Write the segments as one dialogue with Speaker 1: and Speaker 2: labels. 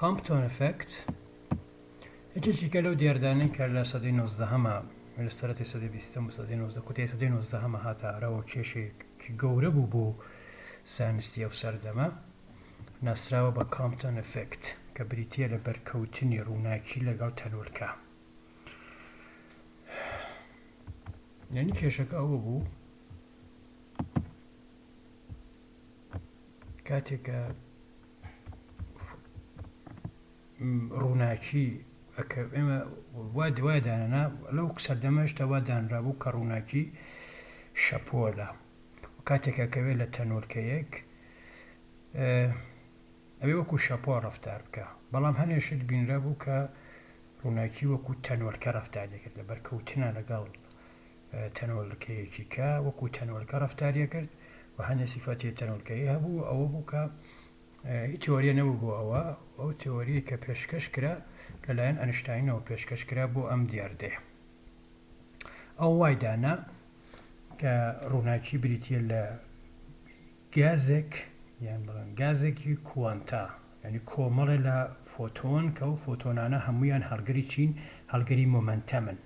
Speaker 1: کامپتۆن ئەفێکت هیچێکێکە لەو دیاردانەی کە لە سەدەی 19هەمە لە سەرەتی سەدەی 20م سەدەی 19 کوتەی سەدەی 19هەمە هاتارەوە کێشێکی گەورە بوو بۆ زانستی ئەو سەردەمە ناسراوە بە کامپتۆن ئەفێکت کە بریتیە لە بەرکەوتنی ڕووناکی لەگەڵ تەنۆرکە. یعنی کێشەکە ئەوە بوو کاتێکە ڕووناکی ئێمە وادانە لەو سەردەمەشتا وا دانرابوو کە ڕووناکی شەپۆلە و کاتێکە کەوێت لە تەنۆرکەیەک ئەوێ وەکو شەپۆ ڕەفتار بکە، بەڵام هەنێشت بینرا بوو کە ڕووناکی وەکو تەنۆرکە ڕەفتار دەکرد لە بەرکەوتنە لەگەڵ تەنۆرکەیەکی کە وەکو تەنۆرکە ڕەفتاریە کرد و هەندێک سیفەتی تەنۆرکەیی هەبوو ئەوە بوو کە هیچ تێوەریە نەبوو بۆ ئەو تێوەریە کە پێشکەش کرا لەلایەن ئەنشتاینەوە پێشکەش کرا بۆ ئەم دیاردەیە. ئەو وایدانا کە ڕووناکی بریتیە لە گازێک یان بڵێن گازێکی کوانتا، یعنی کۆمەڵێ لە فۆتۆن کە و فۆتۆنانە هەمویان هەڵگەری چین هەڵگەری مۆمەنتەمن.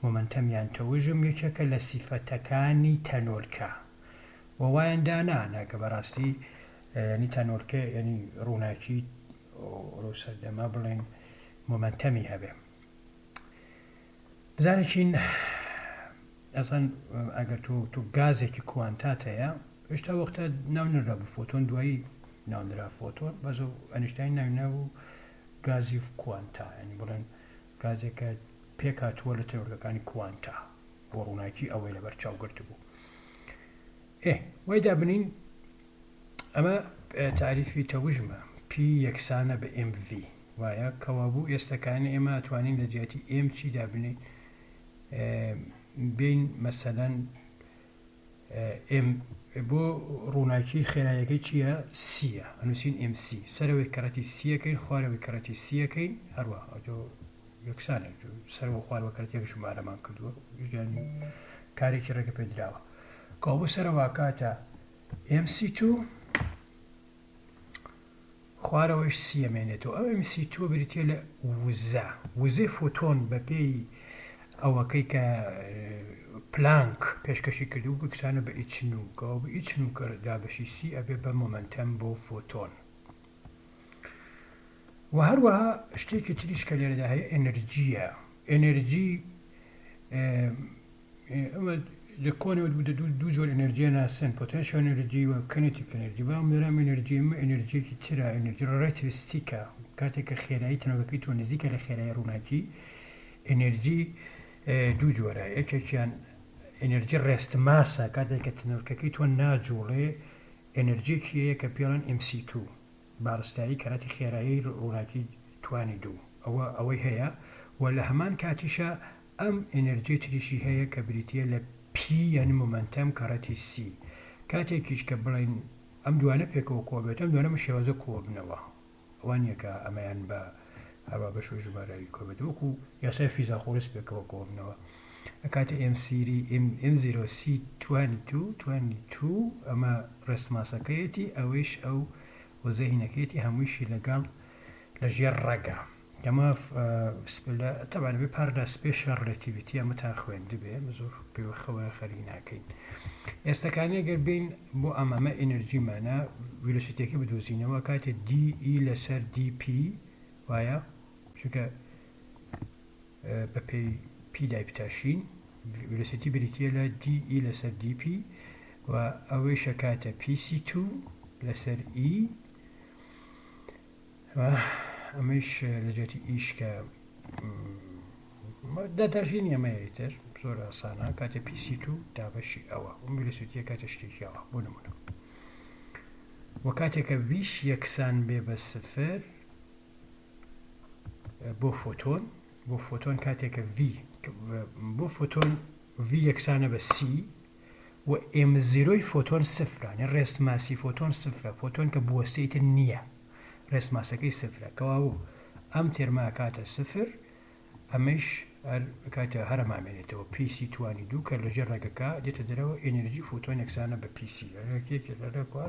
Speaker 1: مۆمەنتەمیان تەوژم یەکێکە لە سیفەتەکانی تەنۆرکە و وایان دانانە کە بەڕاستی ینی تەنۆرکە ینی ڕووناکی ڕۆ سەردەما بڵێن مۆمەنتەمی هەبێ. بزانێکین ئەسان ئەگەر تو گازێکی کوانتاتەیە هێشتا وەختە ناونرا بوو فۆتۆن دوایی ناونرا فۆتۆن بەز ئەنیشتین ناوینەبوو گازی کوانتا، ینی بڵێن گازێکە پێکاتووە لە تەورەکانی کوانتا بۆ ڕووناکی ئەوەی لەبەر چاوگرت بوو. وای دابنین ئەمە تعریفی تەوژمە پی یەکسانە بە MV وایە کەوابوو ئێستەکانی ئێمە ئەتوانین لە جیاتی M چی دابنین بین مەسەلەن بۆ ڕووناکی خێرایەکەی چییە؟ سیە ئەنووسین MC سەرەوەی کەڕەتی سیەکەین خوارەوەی کەڕەتی سیەکەین هەروە یەکسانە سەرەوە خوارەوە کەرەتێک ژمارەمان کردووە کارێکی ڕێگە پێدراوە کەوابوو سەرەوە کاتە MC2 خوارەوەش سیەمێنێتەوە. ئەو MC2 بریتە لە وزەی فۆتۆن بە پێی ئەوەکەی کە پلانک پێشکەشی کردو بکسانە بە ئیچنو کەەوە بە ئیچنو کە دابەشی سی ئەبێ بە مۆمەنتەم بۆ فۆتۆن. و هەروەها شتێکی تریش کە لێرەدا هەیە ئێنەرژیە. ئێنەرژی ئەمە لە کۆنەوە دوو جۆر ئێنەرژیە ناسن پۆتێنشیۆل ئێنەرژی و کینێتیک ئێنەرژی. بەڵام لێرەم ئێنەرژی ئەمە ئێنەرژیەکی ترە، ئێنەرژی ڕێلاتیڤیستیکە. کاتێک کە خێرایی تەنۆرەکەی تۆ نزیکە لە خێرایی ڕووناکی ئێنەرژی دوو جۆرە، یەکێکیان ئێنەرژی ڕێستماسە کاتێک کە تەنۆرکەکەی تۆ ناجوڵێ ئێنەرژیەکی هەیە کە پێڵێن MC2 بارستایی کەراتی خێرایی ڕووناکی توانی دوو ئەوەی هەیە و لە هەمان کاتیشە ئەم ئێنەرژی تریشی هەیە کە بریتیە لە P یعنی مۆمەنتەم کەڕەتی سی. کاتێکیش کە بڵین ئەم دوانە پێکەوە کۆبێت ئەم دوانە شێوازە کۆبنەوە ئەوان یەکە ئەمەیان بە هەروە بە شوی ژمارەوی کۆبێت وەکو یاسای فیزاخۆرس پێکەوە کۆبنەوە. کاتە M0C22 ئەمە ڕێستماسەکەیەتی ئەوەیش ئەو وەزەهینەکەیەتی هەموویشی لەگەڵ لە ژێر ڕەگە ئەمە تەبان بێ پاردا سپێشال ڕێلاتیڤیتی ئەمەتان خوێندبێ زۆر پێوەخەوە خەری ناکەین. ئێستەکانی گەر بین بۆ ئەمەمە ئێنەرژیمانە ویلۆسیتێکی بدۆزینەوە کاتێ DE لەسەر DP وایە چونکە بە پێی P دایپتاشین ویلۆسیتی بریتیە لە DE لەسەر DP و ئەوەی شەکاتە PC2 لەسەر E ئەمەش لە جێتی ئیش کە داداژینی ئەمەیەتر زۆر ئاسانە کاتە PC2 دابەشی ئەوە ویلۆسیتیە کاتە شتێکیەوە بۆ نمونە و کاتێکە ویش یەکسان بێ بە سفر بۆ فۆتۆن کاتێکە بۆ فۆتۆن V یەکسانە بە C و M0 فۆتۆن سفرانە ڕێستماسی فۆتۆن سفرە فۆتۆن کە بوەستەیتر نییە ڕێستماسەکەی سفرە کەواوە ئەم تێرما کاتە سفر ئەمەش کاتە هەرەمامێنێتەوە PC توانی دوو کە لەژێر ڕێگەکە دێتە دەرەوە ئێنەرژی فۆتۆن یەکسانە بە PC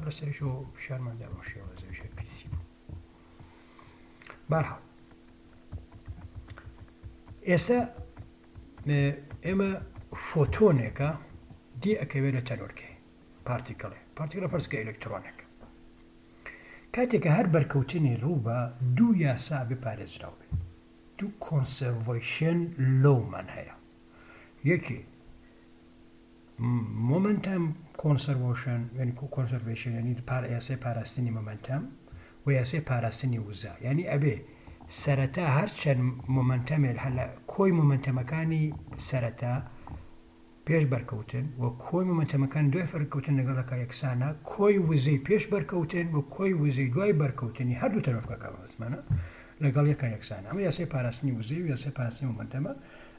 Speaker 1: لەسەرشەوە شارماندا بۆ شێوازەویشە PC بوو. بەرحەڵ ئێستا ئێمە فۆتۆنێکە دی ئەکەوێت لە تەنۆرکەی پارتیکڵە فەرزکە ئەلکترۆنێک کاتێککە هەر بەرکەوتنی ڕوو بە دوو یاسا بپارێزراوێ دوو کۆنسەڤۆیشن لۆمان هەیە یەکی مۆمنتەم کۆنسەڤۆشن یعنی کۆنسەڤێشن ینی یاسای پاراستنی مۆمنتەم و یاسای پاراستنی وزە یعنی ئەبێ سەرەتا هەرچەند مۆمنتەمێک هەلە کۆی مۆمنتەمەکانی سەرەتا پێش بەرکەوتن و کۆی مۆمنتەمەکان دوای بەرکەوتن لەگەڵەکە یەکسانە کۆی وزەی پێش بەرکەوتن و کۆی وزەی دوای بەرکەوتنی هەردوو تەنۆرکەکە بەسمانە لەگەڵ یەکە یەکسانە ئەمە یاسای پاراستنی وزەی و یاسای پاراستنی مۆمنتەمە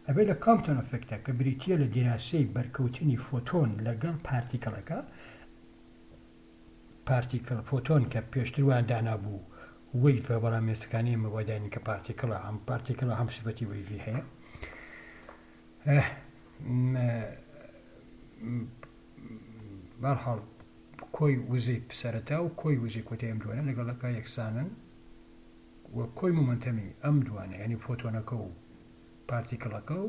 Speaker 1: ئەبێ لە کامپتۆن ئەفێکتە کە بریتیە لە دیراسەی بەرکەوتنی فۆتۆن لەگەڵ پارتیکڵەکە پارتیکڵ فۆتۆن کە پێشتر وان دانابوو وەی بەڵامێستەکانی ئمە وەدانی کە پارتیکڵە هەم سبەتی وەیڤی هەیە بەرحەڵ کۆی وزەی سەرەتا و کۆی وزەی کۆتای ئەم دوانە لەگەڵەکە یەکسانن و کۆی مومنتەمی ئەم دوانە ینی فۆتۆنەکە و پارتیکڵەکە و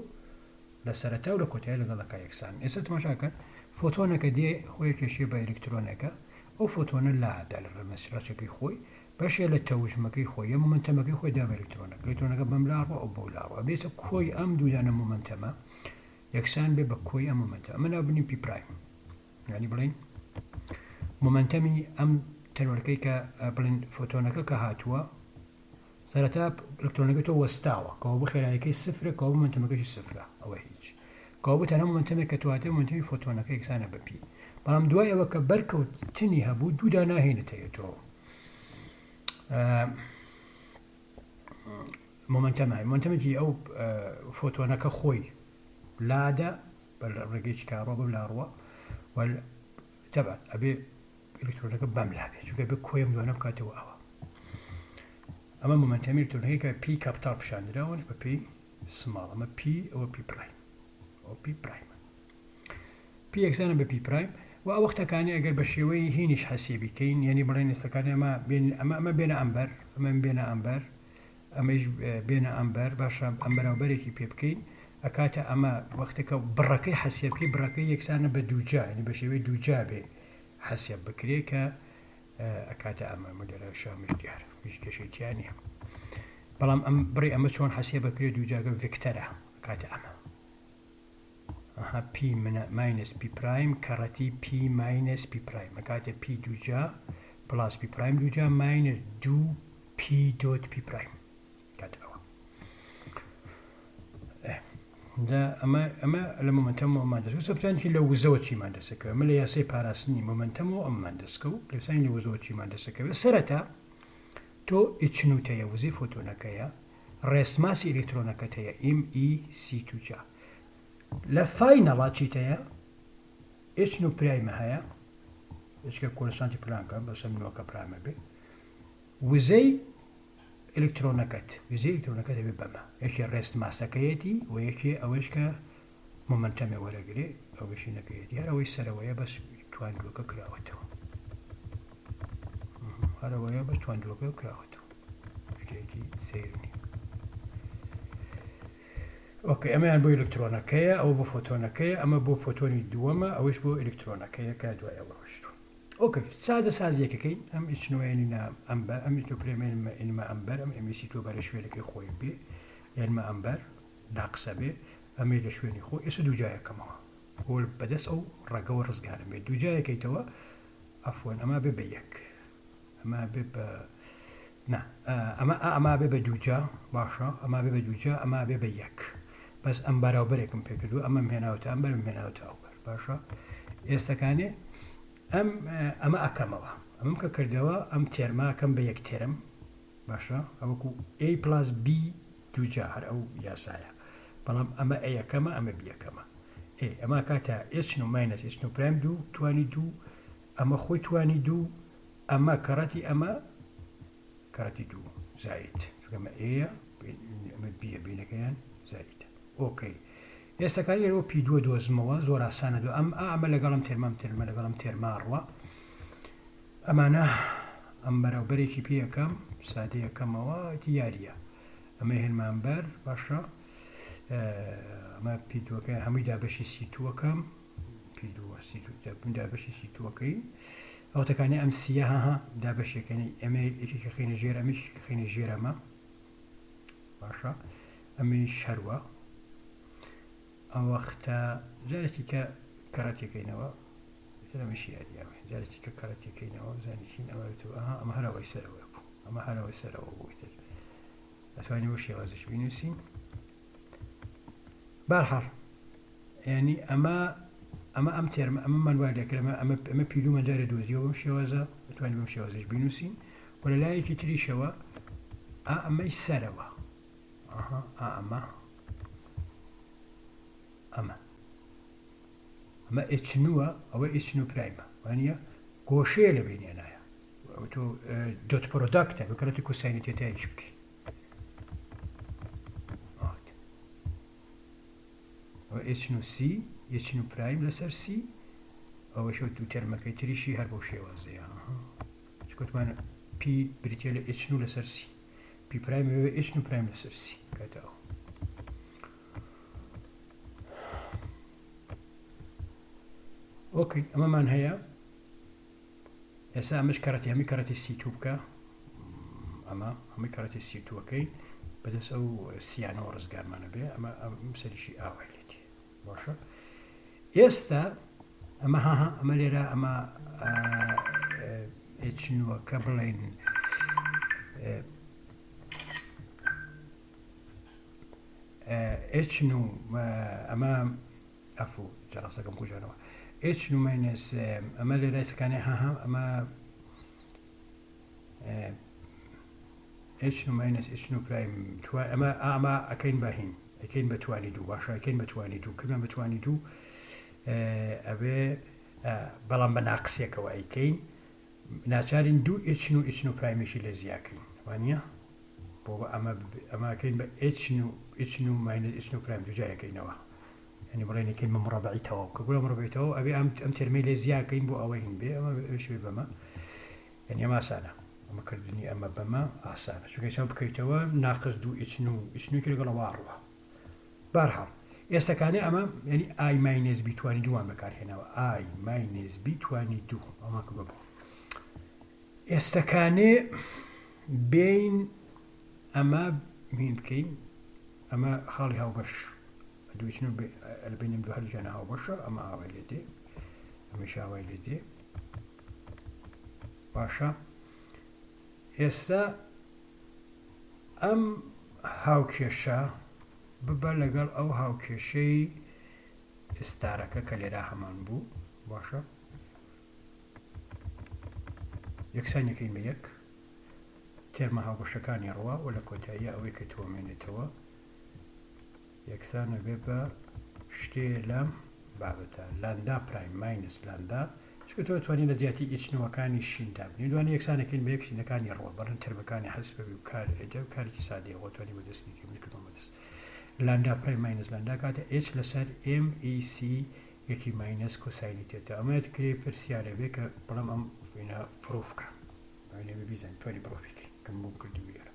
Speaker 1: لە سەرەتا و لە کۆتایی لەگەڵەکە یەکسان ئێستا تەماشاکە فۆتۆنەکە دێ خۆی کێشێ بە ئەلکترۆنەکە ئەو فۆتۆنە لادا لە ڕەمەسیرەچەکەی خۆی بەشێ لە تەوژمەکەی خۆی یە مومنتەمەکەی خۆی دا بە ئەلکترۆنەکە بەم لاڕوە ئەو بەو لاڕوە بێتە کۆی ئەم دوودانە مومنتەمە یەکسان بێ بە کۆی ئەم مومنتە ئەمە ناوبنین پی پرایم ینی بڵین مومنتەمی ئەم تەنۆرەکەی کە بڵین فۆتۆنەکە کە هاتووە سەرەتا ئەلکترۆنەکە تۆ وەستاوە کەەوە بخێرایەکەی سفرە کەەوە مومنتەمەکەی سفرە ئەوە هیچ کەەوە بتەنە مومنتەمێک کە تواتێ مومنتەمی فۆتۆنەکە یەکسانە بە پی بەڵام دوای ئەوە کە بەرکەوتنی هەبوو دوودا ناهێنێتەوە مومنتەمێکی ئەو فۆتۆنەکە خۆی لادا بە ڕێگەیەکی کارۆ بە لاڕوە تەبع ئەبێ ئلکترۆنەکە بەم لابێت چونکە بێ کۆیم دوانە بکاتەوە ئەوە ئەمە مومنتەمی ئلکترۆنەکەی کە پی کاپیتاڵ پیشاندراوەش بە پێی سماڵ ئەمە پی ئەوە پی پرایم ئەو پی پرایمە پی یەکسانە بە پی پرایم و ئەو وەختەکانی ئەگەر بە شێوەی هینیش حەسێ بکەین یعنی بڵێن ئێستەکانی ئەمە بێنە ئەمبەر ئەمە بێنە ئەمبەر ئەمەش بێنە ئەمبەر باشە ئەمبەرەوبەرێکی پێ بکەین ئەکاتە ئەمە وەختێکە بڕەکەی حەسێبکەی بڕەکەی یەکسانە بە دووجا ینی بە شێوەی دووجا بێ حەسێب بکرێ کە ئەکاتە ئەمە مدەرە شامش دیارە هیچ کێشەیان نییە بەڵام ئەم بڕی ئەمە چۆن حەسێب بکرێت دووجاگە ڤکتەرە ئەکاتە ئەمە پی ماینس پی پرایم کەڕەتی پی ماینس پی پرایم ئەکاتە پی دووجا پلاس پی پرایم دووجا ماینس دوو پی دۆت پی پرایم کاتەوە ئەمە لە مومنتەمەوە ئەمادەست سەبتانکی لە وزەوە چیمان دەسەکەوێت ئەمە لە یاسای پاراستنی مومنتەمەوە ئەممان دەستکە و لەسانی لە وزەوە چیمان دەسەکەوێت سەرەتا تۆ ئیچنوتەیە وزەی فۆتۆنەکەیە ڕێسماسی ئلکترۆنەکەت هەیە MEC2 لە فاینەڵا چیتەیە ئچن و پرایمە هەیە هچکە کۆلسانتی پلانکە بەسە منوەکە پرامە بێ وزەی ئلکترۆنەکەت وزەی ئلکترۆنەکەت هەبێ بەمە یەکی ڕێست ماسەکەیەتی و یەکی ئەوەش کە مومنتەمێ وەرەگرێ ئەوەشی نەکەیەتی هەر ئەوەی سەرەوەیە بەس تواندوەکە کراوەتەوە هەرەوەیە بەس تواندوەکە کراوەتەوە شتێکی سەیرنی ئۆکێ ئەمەیان بۆ ئلکترۆنەکەیە ئەو بۆ فۆتۆنەکەیە ئەمە بۆ فۆتۆنی دووەمە ئەوەش بۆ ئلکترۆنەکەیە کە دوای ئەوە ڕۆشتووە ئۆکێ سادە سازیەکەکەین ئەم ئیچنوێنی ئەمبەر ئەمی تۆ پرێمێنمە ئینمە ئەمبەر ئەم ئەمیسی تۆ بەرە شوێنەکەی خۆی بێ یانمە ئەمبەر لاقسە بێ ئەمێ لە شوێنی خۆ ئێستا دووجایەکەمەوە هۆل بەدەست ئەو ڕێگەوە ڕزگارم بێت دووجایەکەیتەوە ئەفۆن ئەما بێ بە یەک ئەما بێ بە ئەما بێ بە دووجا باشە ئەما بێ بە دووجا ئەما بێ بە یەک بەس ئەم بەراوبەرێکم پێکردو ئەمە هێناوتە ئەمبەر هێناوتە ئەوبەر باشە ئێستەکانێ ئەمە ئەکەمەوە ئەمەم کە کردەوە ئەم تێرماکەم بە یەک تێرم باشە ئەوەکو A پلاس B دووجا هەر ئەو یاسایە بەڵام ئەمە ئەیەکەمە ئەمە بیەکەمە ئەمە کاتە ئچن و ماینەس ئچن و پرایم دوو توانی دوو ئەمە خۆی توانی دوو ئەمە کەڕەتی ئەمە کەڕەتی دوو زایت ئەمە ئەیە ئەمە بیە بینەکەیان زایتە ئۆکەی ئێستاکانی لەوە پی دووە دۆزمەوە زۆر ئاسانە دو ئەمە لەگەڵم تێرمام تێرمە لەگەڵم تێرماڕوە ئەمانە ئەم بەراوبەرێکی پێ یەکەم سادە یەکەمەوە دیارە ئەمە هێنمانبەر باشە ئەمە پیدوەکە هەمووی دابەشی سیتووەکەم دابەشی سیتووەکەی ئەوتەکانی ئەم سیە ها دابەشەکەنی ئەمە یەکێکە خینە ژێر ئەمیش خینە ژێرەمە باشە ئەمی شەروە ئەو وەختە جارێکی کە کەڕەتەکەینەوە ئەمەشی یاریاوە جارێکی کە کەڕەتەکەینەوە زانیشین ئەوەوە ئەمە هەرەوەی سەرەوە بوو ئەمە هەرەوەی سەرەوە بوویتر ئەتوانین بۆ شێوازش بینوسین بەرهەڵ ینی ئەم تێرمە ئەمە منوادەکرمە ئەمە پیلومە جارە دۆزیەوە بەم شێوازە ئەتوانین بەم شێوازش بینوسین و لە لایەکی تریشەوە ئەمەی سەرەوە ئەمە ئچنووە ئەوە ئچنو پرایمە وانە گۆشەیە لە بینێنایە تۆ دۆت پرۆداکتە بکرێتی کوسینی تێتایش بکەی ئەوە ئچنو سی ئچنو پرایم لەسەر سی ئەوە شەوت دوو تەرمەکەی تریشی هەر بۆ شێوازەیە چکوتمانە پی بریتە لە ئچنو لەسەر سی پی پرایم ئچنو پرایم لەسەر سی کاتەوە ئۆکەی ئەمەمان هەیە ئێستا ئەمەش کەڕەتی هەمی کەڕەتی سیتوو بکە ئەمە هەمووی کەڕەتی سیتووەکەی بەدەست ئەو سیانەوە ڕزگارمانە بێ ئەمە سەریشی ئاوای لێتی باشە ئێستا ئەمە ئەمە لێرە ئەمە ئچنووە کە بڵێن ئچنو ئەمە ئەفو جەڕاستەکەم کوژانەوە ئچنو ماینەس ئەمە لێرە سەکانی ئەمە ئچنو ماینەس ئچنو پرایم ئەمە ئەکەین باهین ئەکەین بەتوانی دوو باشە ئەکەین بەتوانی دوو کەمان بەتوانی دوو ئەبێ بەڵام بە ناقسێکەوە ئەیکەین ناچارین دوو ئچنو پرایمێکی لە زیاکەین وانە بۆ ئەماکەین بە ئچنو ماینەس ئچنو پرایم دووجایەکەینەوە ینی بڵێنەکەین بە مڕەبعی تەواو کە گوڵە مڕەبعیتەوە ئەبێ ئەم ترمەی لێ زیاکەین بۆ ئەوەی هین بێ ئەمە شوێ بەمە ینی ئەمە ئاسانە ئەمەکردنی ئەمە بەمە ئاسانە چونکە چاو بکەیتەوە ناقص دوو ئچنوکی لەگەڵەوە ڕوە بەرهەڵ ئێستاکانێ ئەمە ینی ئای ماینەس بی توانی دووان بەکارهێنەوە ئای ماینەس بی توانی دوو ئەمەکە ببوو ئێستاکانێ بین ئەمە بین بکەین ئەمە خاڵی هاوبەش دووچنو بینیم دوو هەرجانە هاوبەشە ئەمە ئاوای لێ دێ ئەمەش ئاوای لێ دێ باشە ئێستا ئەم هاوکێشە ببە لەگەڵ ئەو هاوکێشەی ئێستارەکە کە لێرا هەمان بوو باشە یەکسانیەکەین بە یەک تێرمە هاوبەشەکانی ڕوا و لە کۆتاییە ئەوەی کە تۆمێنێتەوە یەکسانە بێ بە شتێ لەم بابەتە لاندا پرایم ماینەس لاندا چکە تۆ توانین لە زیاتی ئیچنەوەکانی شیندا بنین دوانە یەکسانەکەین بە یەکشینەکانی ڕۆ بەڕن ترمەکانی حەسب بێ و کار ئەجە کارێکی سادەیە خۆ توانی بەدەستی کردن بەدەست لاندا پرایم ماینەس لاندا کاتە ئچ لەسەر ئم ئی سی یەکی ماینەس کۆساینی تێتە ئەمەیە کرێ پرسیارە بێ کە بەڵام ئەم فینە پرۆفکە بیزان توانی پرۆفیکی کەم بۆ کردی ویرە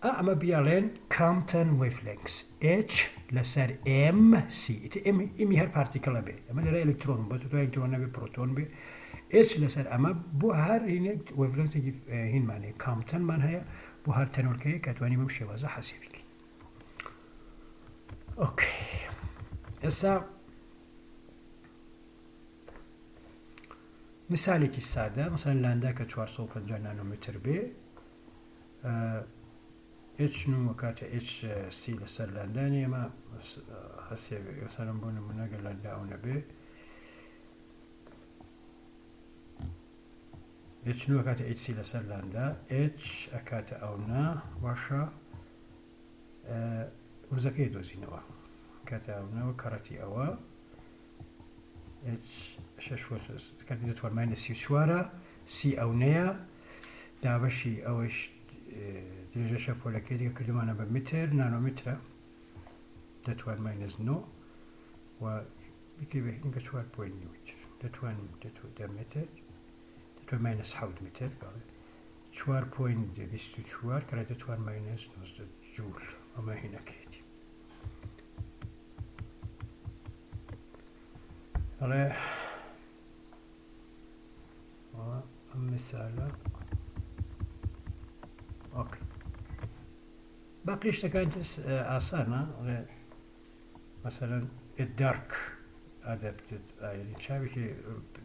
Speaker 1: ئەمە بیاڵێن کامتن ویفلنگس H لەسەر MC ئمی هەر پارتیکڵە بێ ئەمە لەرە ئەلکترۆن بە تو ئەلکترۆن نەبێ پرۆتۆن بێ H لەسەر ئەمە بۆ هەر ویفلنگسێکی هینمانەیە کامتنمان هەیە بۆ هەر تەنۆرکەیە کە توانیم بەم شێوازە حەسیب بکەین ئۆکێ ئێستا مثالێکی سادە مثلا لاندا کە 450 نانۆمتر بێ H9 وەکاتە HC لەسەر لاندانی ئەمە هەسێ ئێسەرم بۆ نمونەگە لاندا ئەو نەبێ H9 وەکاتە HC لەسەر لاندا H ئەکاتە ئەو نا باشە وزەکەی دۆزینەوە کاتە ئەوەوە کەڕەتی ئەوە کاتی دەتوان ماینە 34 سی ئەو نەیە دابەشی ئەوەش درێژە پۆلەکەی دیکە کردمانە بە متر نانۆمترە دەتوان ماینەس 9 و بکەی بە هینگە 4.9 دەتوانین متر تو ماینەس 7 متر 4.24 کەرەتە 4 ماینەس 19 جوول ئەمە هینەکەیەتی ئەڵێ ئەم مثالە ئۆکێ باقی شتەکان ئاسانە مثلا دارک ئادەبتت ئاینی چاوێکی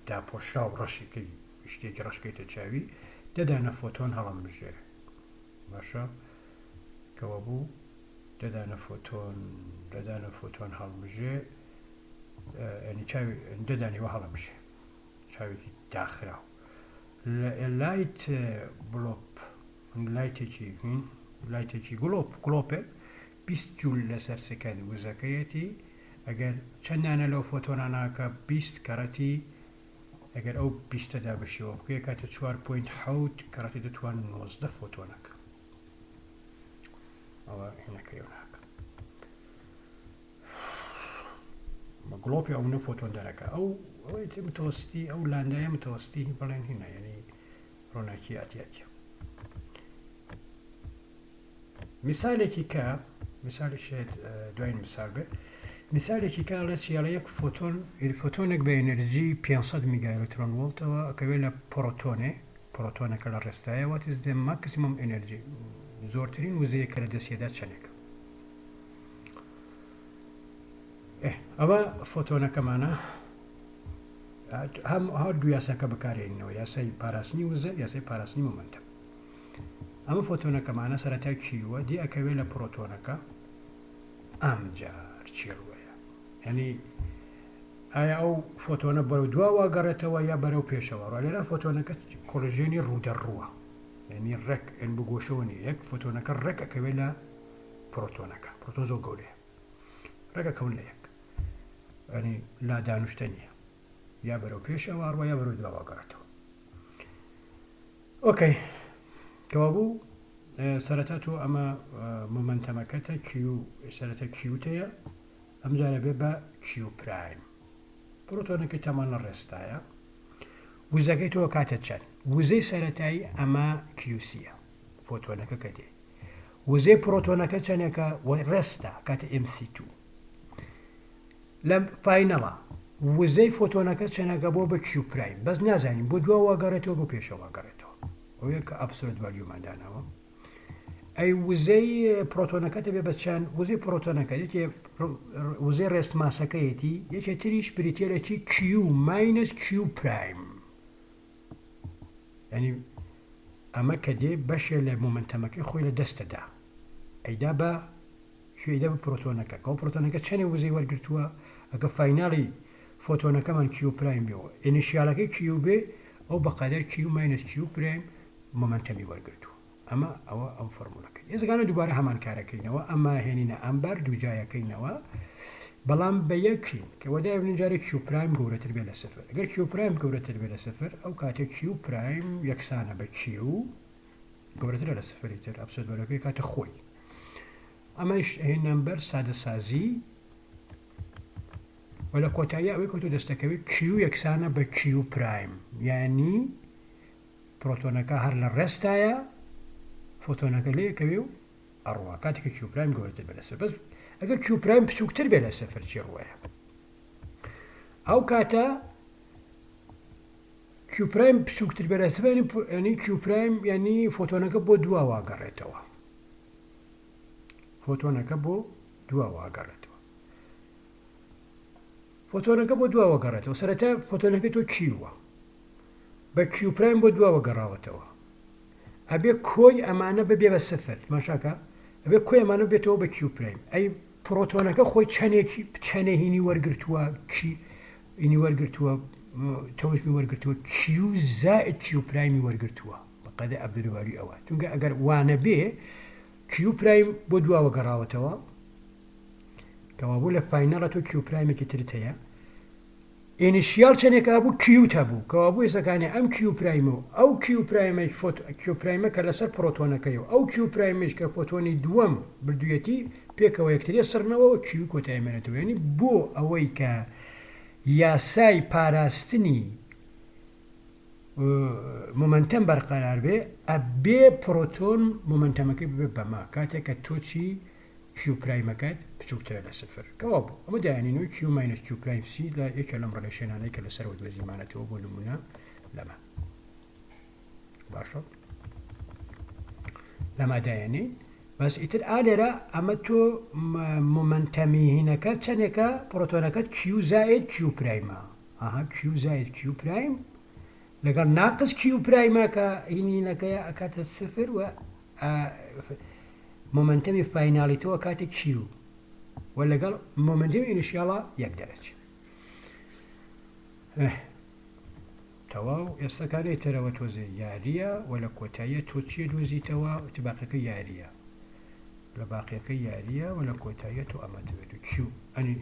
Speaker 1: داپۆشرا و ڕەشێکی شتێکی ڕەشکەیتە چاوی دەدانە فۆتۆن هەڵەمژێ باشە کەوە بوو دەدانە فۆتۆن هەڵمژێ ینی چاوی دەدانیوە هەڵەمژێ چاوێکی داخراو لایت بڵۆپ لایتێکی گڵۆپێک 20 جوول لەسەر سکەند وزەکەیەتی ئەگەر چەندانە لەو فۆتۆناناکە 20 کەڕەتی ئەگەر ئەو 20دا بەشێوە بکەیە کاتە 4.7 کەڕەتی دەتوان 19 فۆتۆنەکە ئەوە هینەکەی ناکە گڵۆپی ئەوە فۆتۆن دەرەکە ئەوەی متەوەستی ئەو لاندایە متەوەستی بەڵێن هینە یعنی ڕۆناکی ئاتیاتیە مثالێکی کە مثالێک دوایین مثال بێ مثالێکی کاڵێت چیاڵە یەک فۆتۆنێک بە ئێنەرژی 500 میگا ئەلکترۆن ڤۆڵتەوە ئەکەوێت لە پڕۆتۆنەکە لە ڕێستایە what is the maximum energy زۆرترین وزەیە کە لە دەستێدا چەندێکە ئەوە فۆتۆنەکەمانە هەر دوو یاساکە بەکارێنینەوە یاسای پاراستنی وزە یاسای پاراستنی مومنتەم ئەمە فۆتۆنەکەمانە سەرەتای کیوە دی ئەکەوێت لە پڕۆتۆنەکە ئەمجار چێڕوەیە یعنی ئایا ئەو فۆتۆنە بەرەو دواوە گەڕێتەوە یا بەرەو پێشەوە لێرە فۆتۆنەکە کۆلژێنی ڕوودەڕووە یعنی ڕێک بە گۆشەوەنی یەک فۆتۆنەکە ڕێک ئەکەوێت لە پڕۆتۆنەکە پڕۆتۆ زۆر گەورەیە ڕێگەکەون لە یەک ینی لا دانوشتە نییە یا بەرەو پێشەوە ڕوە یا بەرەو دواوە گەڕێتەوە ئۆکەی کەوا بوو سەرەتا تۆ ئەمە مومنتەمەکەتە سەرەتا کیوتەیە ئەم جارە بێ بە کیو پرایم پڕۆتۆنەکەی تەمان لە ڕێستایە وزەکەی تۆ کاتە چەند وزەی سەرەتایی ئەمە کیوسیە فۆتۆنەکە کە دێ وزەی پڕۆتۆنەکە چەندێکە ڕێستە کاتە MC2 لە فاینەڵە وزەی فۆتۆنەکە چەندەکە بۆ بە کیو پرایم بەس نازانین بۆ دواوە گەڕێتەوە بۆ پێشەوە گەڕێتەوە ئەو یەکە ئەبسۆلوت ڤالیوماندانەوە ئەی وزەی پڕۆتۆنەکەتە بێ بە چەند وزەی پڕۆتۆنەکە یەکێ وزەی ڕێست ماسەکەیەتی یەکێ تریش بریتێرەکی کیو ماینەس کیو پرایم ینی ئەمە کە دێ بەشێ لە مومنتەمەکەی خۆی لە دەستەدا ئەیدا بە شوێدا بە پڕۆتۆنەکە کە ئەو پڕۆتۆنەکە چەندێ وزەی وەرگرتووە ئەگە فایناڵی فۆتۆنەکەمان کیو پرایم بێەوە ئینیشیالەکەی کیو بێ ئەو بەقادر کیو ماینەس کیو پرایم مومنتەمی وەرگرتووە ئەمە ئەو فەرموولەکە ێزگانە دووبارە هەمان کارەکەینەوە ئەمە هێنینە ئەمبەر دووجایەکەینەوە بەڵام بە یەکین کە وەدای بنجارێک کیو پرایم گەورەتر بێ لە سفر ئەگەر کیو پرایم گەورەتر بێ لە سفر ئەو کاتێک کیو پرایم یەکسانە بە کیو گەورەترە لە سفری تر ئەبسۆلوت ڤالیوەکەی کاتە خۆی ئەمەش هێنەمبەر سادەسازی و لە کۆتایی ئەوەی کە تۆ دەستەکەوێت کیو یەکسانە بە کیو پرایم یعنی پڕۆتۆنەکە هەر لە ڕێستایە فۆتۆنەکە لێکەوێ و ئەڕوا کاتێککە کیو پرایم گەورەتر بێ لە سفر بەس ئەگەر کیو پرایم بچووکتر بێ لە سفر چی ڕوایە ئەو کاتە کیو پرایم بچووکتر بێ لە سفر ینی کیو پرایم ینی فۆتۆنەکە بۆ دواوە گەڕێتەوە فۆتۆنەکە بۆ دواوە گەڕێتەوە فۆتۆنەکە بۆ دواوە گەڕێتەوە سەرەتا فۆتۆنەکە تۆ کیووە بە کیو پرایم بۆ دواوە گەڕاوەتەوە ئەبێ کۆی ئەمانە ببێ بە سفر ماشاکە ئەبێ کۆی ئەمانە بێتەوە بە کیو پرایم ئەی پڕۆتۆنەکە خۆی چەندێ هینی وەرگرتووە هینی وەرگرتووە تەوژمی وەرگرتووە کیو زائد کیو پرایمی وەرگرتووە بەقەدە ئەبدواری ئەوە چونکە ئەگەر وانە بێ کیو پرایم بۆ دواوە گەڕاوەتەوە کەوا بوو لە فاینەڵە تۆ کیو پرایمێکی ترت هەیە ئینیشیال چەندێکا بوو کیوتە بوو کەوا بوو ێسەکانی ئەم کیو پرایمە و ئەو کیو پرایمەی کیو پرایمە کە لەسەر پڕۆتۆنەکەی و ئەو کیو پرایمش کە فۆتۆنی دووەم بردوویەتی پێکەوە یەکتری سەرنەوە کیو کۆتایمێنێتەوە ینی بۆ ئەوەی کە یاسای پاراستنی مومنتم برقرار بێ پرۆتۆن مومنتەمەکەی ببێ بەما کاتێک کە تۆچی کیو پرایمەکەت بچووکترە لە سفر کەوا بوو ئەمە دایانینەوەی کیو ماینەس کیو پرایم سی لە یەکێ لەم ڕەلەشێنانەی کە لەسەرەوە دۆزیمانەتەوە بۆ نمونە لەمە باشە لەما دایانەی بەس ئیتر ئالێرە ئەمە تۆ مومنتەمی هینەکە چەندێکە پرۆتۆنەکەت کیو زائد کیو پرایمە ئاها کیو زائد کیو پرایم لەگەڵ ناقص کیو پرایمە کە هینەکەیە ئەکاتە سفر و مومنتەمی فاینالیتەوە کاتێک کیو و لەگەڵ مومنتەمی ئینیشیاڵە یەک دەرەچێت تەواو ئێستاکانەی تەرەوە تۆزێ یاریە و لە کۆتاییە تۆ چیە دۆزیتەوە ئەتباقەکە یاریە لە باقیەکە یاریە و لە کۆتاییە تۆ ئەمە دەوێت و کیو ئەنی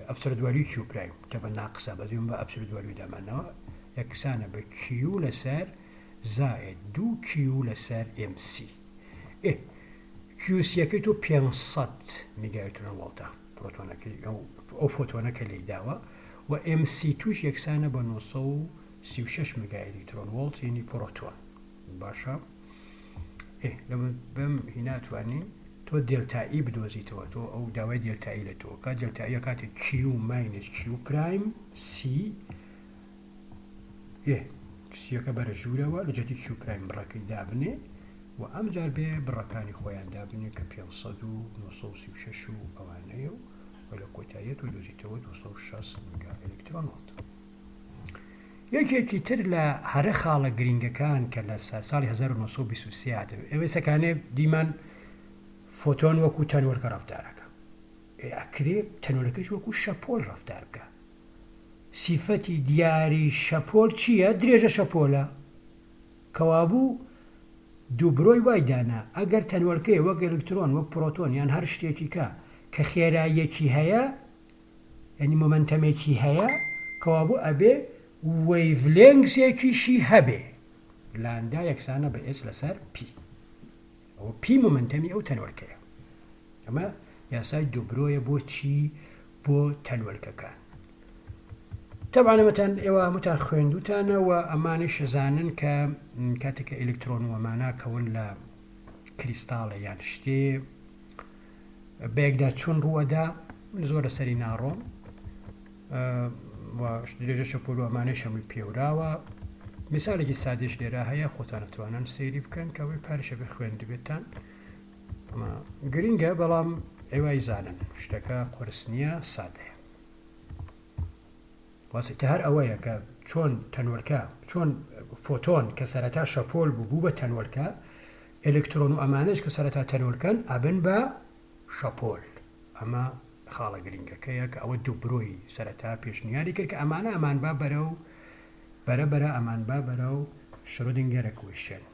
Speaker 1: ئەفسەر دواری کیو پرایم کە بە ناقسە بەزیون بە ئەفسەر دواری دامانەوە یەکسانە بە کیو لەسەر زائد دوو کیو لەسەر MC کیوسیەکەی تۆ 500 میگایترۆن وڵتە پرۆتۆنەکەی ئەو فۆتۆنەکە لێی داوە و MC توش یەکسانە بە 936 میگایترۆن وڵت یعنی پرۆتۆن باشە بەم هیناتوانی تۆ دلتایی بدۆزیتەوە تۆ ئەو داوای دلتایی لە تۆ کات دلتاییە کاتێک کیو ماینس کیو پرایم سی کسیەکە بەرە ژوورەوە لە جەتی کیو پرایم بڕەکەی دابنێ و ئەم جار بێ بڕەکانی خۆیان دابنێ کە 500 و 936 و ئەوانەیە و لە کۆتاییەت و دۆزیتەوە 260 میگا ئەلکترۆن وڵت یەکێکی تر لە هەرە خاڵە گرنگەکان کە لە ساڵی 1923 ئێوەسەکانێ دیمان فۆتۆن وەکو تەنوەرکە ڕەفتارەکە ئەکرێ تەنوەرەکەش وەکو شەپۆل ڕەفتار بکە سیفەتی دیاری شەپۆل چییە؟ درێژە شەپۆلە کەوابوو دووبرۆی وای دانا ئەگەر تەنوەرکەی وەک ئەلکترۆن وەک پرۆتۆن یان هەر شتێکی کە خێراییەکی هەیە یعنی مومنتەمێکی هەیە کەوابوو ئەبێ وەیڤلێنگزێکیشی هەبێ لاندا یەکسانە بە S لەسەر P ئەوە P مومنتەمی ئەو تەنوەرکەیە ئەمە یاسای دووبرۆیە بۆ چی؟ بۆ تەنوەرکەکان طبعا ئەمەتان ئێوە هەمووتان خوێندوتانەوە ئەمانەی شەزانن کە کاتێککە ئەلکترۆن و ئەمانە کەون لە کریستاڵە یان شتێ بەیەکدا چۆن ڕووەدا زۆر لەسەری ناڕۆم درێژە شەپۆل و ئەمانەی شەمووی پێوراوە میسالێکی سادێش لێرە هەیە خۆتان دەتوانن سەیری بکەن کە ئەوەی پارشە بێ خوێندبێتان گرینگە بەڵام ئێوای زانن شتەکە قرس نییە سادەیە واسطە هەر ئەوەیە کە چۆن تەنوەرکە چۆن فۆتۆن کە سەرەتا شەپۆل بوو بە تەنوەرکە ئەلکترۆن و ئەمانەش کە سەرەتا تەنوەرکەن ئەبن بە شەپۆل ئەمە خاڵە گرنگەکەیە کە ئەوە دووبرۆی سەرەتا پێشنیاری کرد کە ئەمانە ئەمان با بەرە و بەرە ئەمان با بەرە و شرۆدینگەرە کوێشتێن